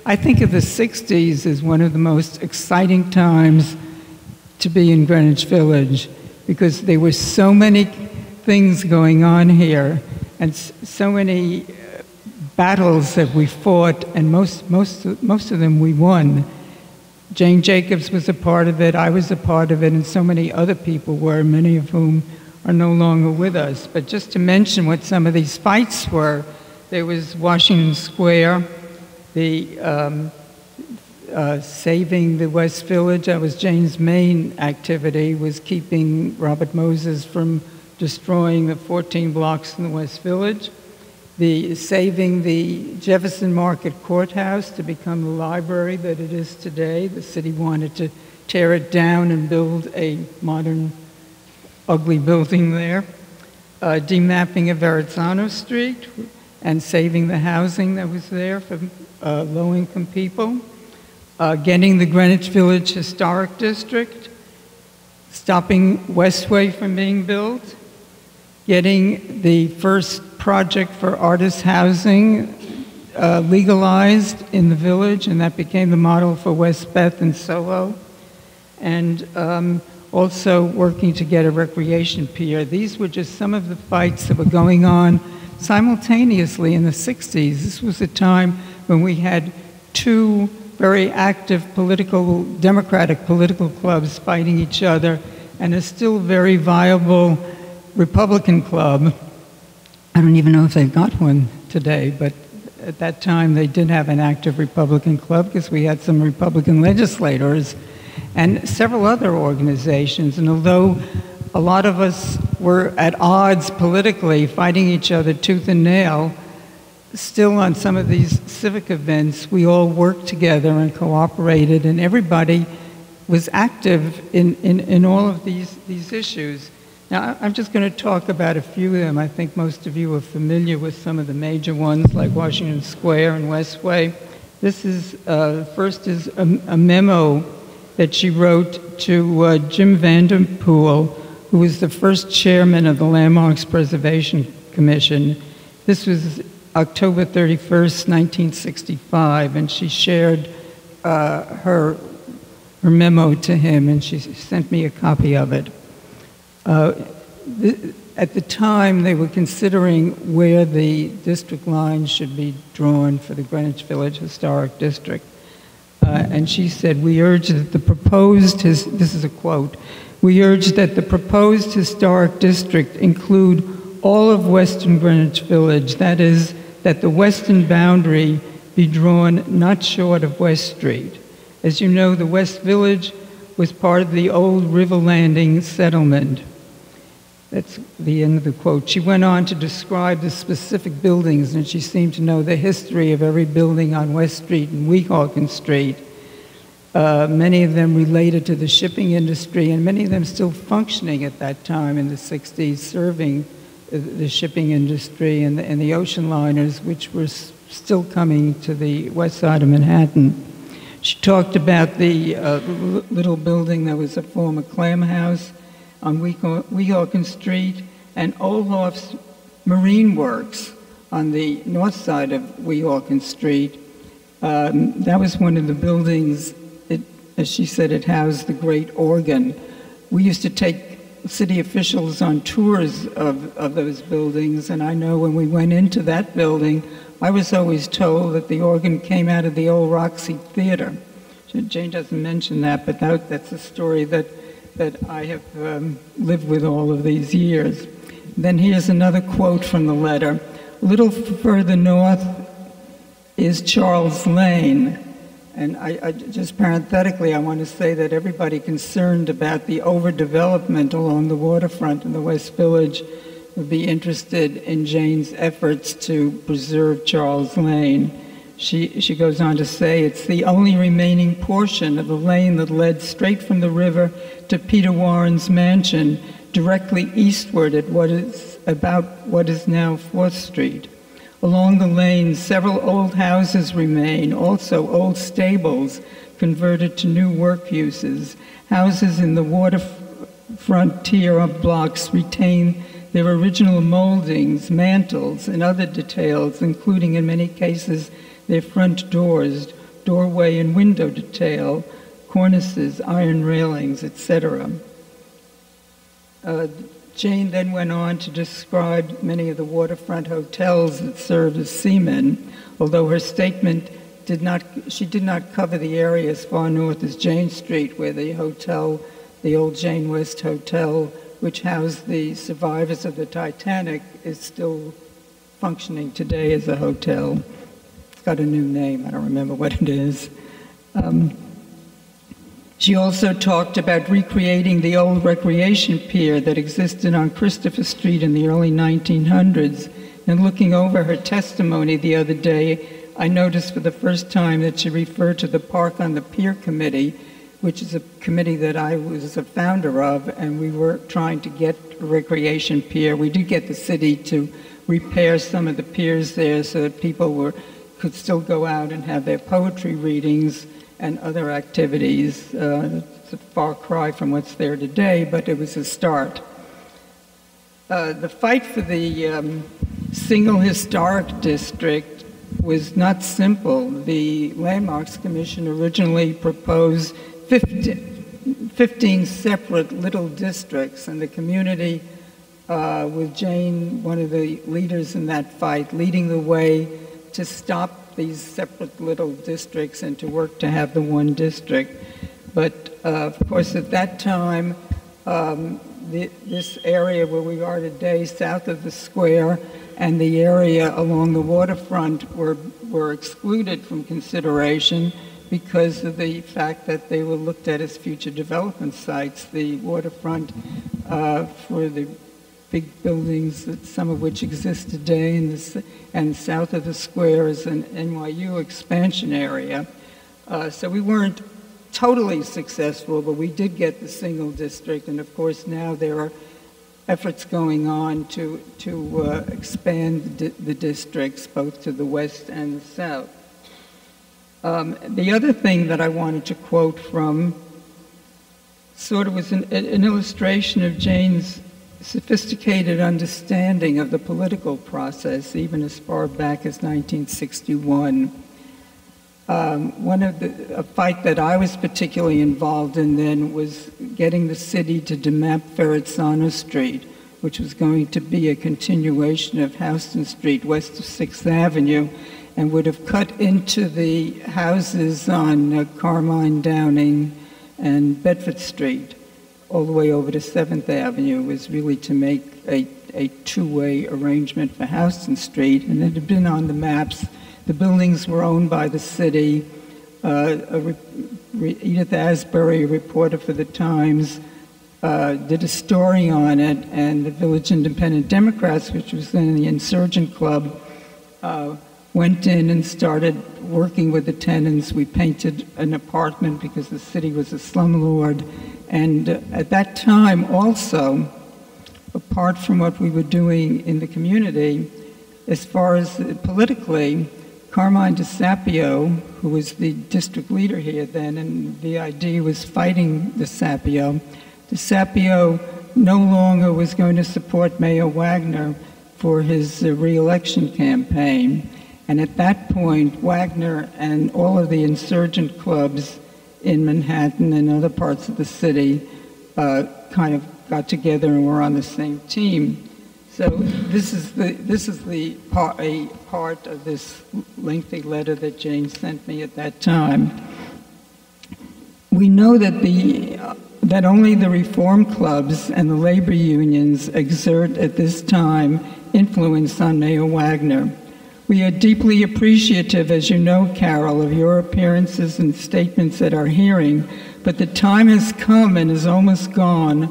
I think of the 60s as one of the most exciting times to be in Greenwich Village, because there were so many things going on here and so many battles that we fought, and most of them we won. Jane Jacobs was a part of it, I was a part of it, and so many other people were, many of whom are no longer with us. But just to mention what some of these fights were, there was Washington Square, the saving the West Village. That was Jane's main activity, was keeping Robert Moses from destroying the 14 blocks in the West Village. The saving the Jefferson Market Courthouse to become the library that it is today. The city wanted to tear it down and build a modern, ugly building there. Demapping of Verrazzano Street and saving the housing that was there for low-income people. Getting the Greenwich Village Historic District. Stopping Westway from being built. Getting the first project for artist housing legalized in the village, and that became the model for West Beth and Soho. And also working to get a recreation pier. These were just some of the fights that were going on simultaneously in the 60s. This was a time when we had two very active Democratic political clubs fighting each other, and a still very viable Republican club. I don't even know if they've got one today, but at that time they did have an active Republican club because we had some Republican legislators and several other organizations. And although a lot of us were at odds politically, fighting each other tooth and nail, still on some of these civic events, we all worked together and cooperated, and everybody was active in all of these issues. Now, I'm just going to talk about a few of them. I think most of you are familiar with some of the major ones, like Washington Square and Westway. This is, first is a memo that she wrote to Jim Vanderpool, who was the first chairman of the Landmarks Preservation Commission. This was October 31st, 1965, and she shared her memo to him, and she sent me a copy of it. At the time, they were considering where the district lines should be drawn for the Greenwich Village Historic District. And she said, we urge that the proposed, this is a quote, we urge that the proposed historic district include all of Western Greenwich Village, that is, that the western boundary be drawn not short of West Street. As you know, the West Village was part of the old River Landing settlement. That's the end of the quote. She went on to describe the specific buildings, and she seemed to know the history of every building on West Street and Weehawken Street. Many of them related to the shipping industry, and many of them still functioning at that time in the 60s, serving the shipping industry and the ocean liners, which were still coming to the west side of Manhattan. She talked about the little building that was a former clam house on Weehawken Street, and Olhoff's Marine Works on the north side of Weehawken Street. That was one of the buildings, as she said, it housed the great organ. We used to take city officials on tours of those buildings, and I know when we went into that building, I was always told that the organ came out of the old Roxy Theater. Jane doesn't mention that, but that's a story that I have lived with all of these years. Then here's another quote from the letter. A little further north is Charles Lane. And I just parenthetically, I want to say that everybody concerned about the overdevelopment along the waterfront in the West Village would be interested in Jane's efforts to preserve Charles Lane. She goes on to say, it's the only remaining portion of the lane that led straight from the river to Peter Warren's mansion, directly eastward at what is now 4th Street. Along the lane, several old houses remain, also old stables converted to new work uses. Houses in the waterfront tier of blocks retain their original moldings, mantels, and other details, including, in many cases, their front doors, doorway and window detail, cornices, iron railings, etc. Jane then went on to describe many of the waterfront hotels that served as seamen, although her statement did not cover the area as far north as Jane Street, where the hotel, the old Jane West Hotel, which housed the survivors of the Titanic, is still functioning today as a hotel. It's got a new name, I don't remember what it is. She also talked about recreating the old recreation pier that existed on Christopher Street in the early 1900s. And looking over her testimony the other day, I noticed for the first time that she referred to the Park on the Pier Committee, which is a committee that I was a founder of, and we were trying to get a recreation pier. We did get the city to repair some of the piers there so that people could still go out and have their poetry readings and other activities. It's a far cry from what's there today, but it was a start. The fight for the single historic district was not simple. The Landmarks Commission originally proposed 15 separate little districts, and the community, with Jane, one of the leaders in that fight, leading the way to stop these separate little districts and to work to have the one district. But of course at that time, this area where we are today, south of the square, and the area along the waterfront were excluded from consideration because of the fact that they were looked at as future development sites. The waterfront for the big buildings, some of which exist today, and south of the square is an NYU expansion area. So we weren't totally successful, but we did get the single district, and of course now there are efforts going on to expand the districts both to the west and the south. The other thing that I wanted to quote from sort of was an illustration of Jane's sophisticated understanding of the political process, even as far back as 1961. A fight that I was particularly involved in then was getting the city to demap Verrazzano Street, which was going to be a continuation of Houston Street west of 6th Avenue, and would have cut into the houses on Carmine, Downing, and Bedford Street, all the way over to 7th Avenue. Was really to make a two-way arrangement for Houston Street, and it had been on the maps. The buildings were owned by the city. Edith Asbury, a reporter for the Times, did a story on it, and the Village Independent Democrats, which was then the Insurgent Club, went in and started working with the tenants. We painted an apartment because the city was a slumlord. And at that time also, apart from what we were doing in the community, as far as politically, Carmine DeSapio, who was the district leader here then, and VID was fighting DeSapio. DeSapio no longer was going to support Mayor Wagner for his re-election campaign. And at that point, Wagner and all of the insurgent clubs in Manhattan and other parts of the city kind of got together and were on the same team. So this is a part of this lengthy letter that Jane sent me at that time. We know that only the reform clubs and the labor unions exert at this time influence on Mayor Wagner. We are deeply appreciative, as you know, Carol, of your appearances and statements at our hearing, but the time has come and is almost gone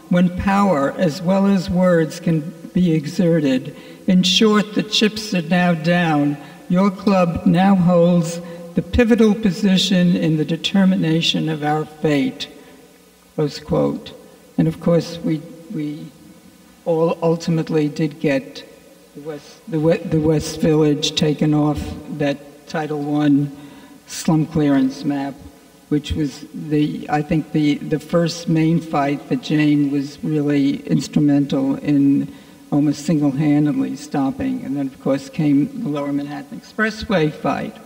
when power as well as words can be exerted. In short, the chips are now down. Your club now holds the pivotal position in the determination of our fate, close quote. And of course, we all ultimately did get the West Village taken off that Title I slum clearance map, which was I think the first main fight that Jane was really instrumental in almost single-handedly stopping. And then of course came the Lower Manhattan Expressway fight.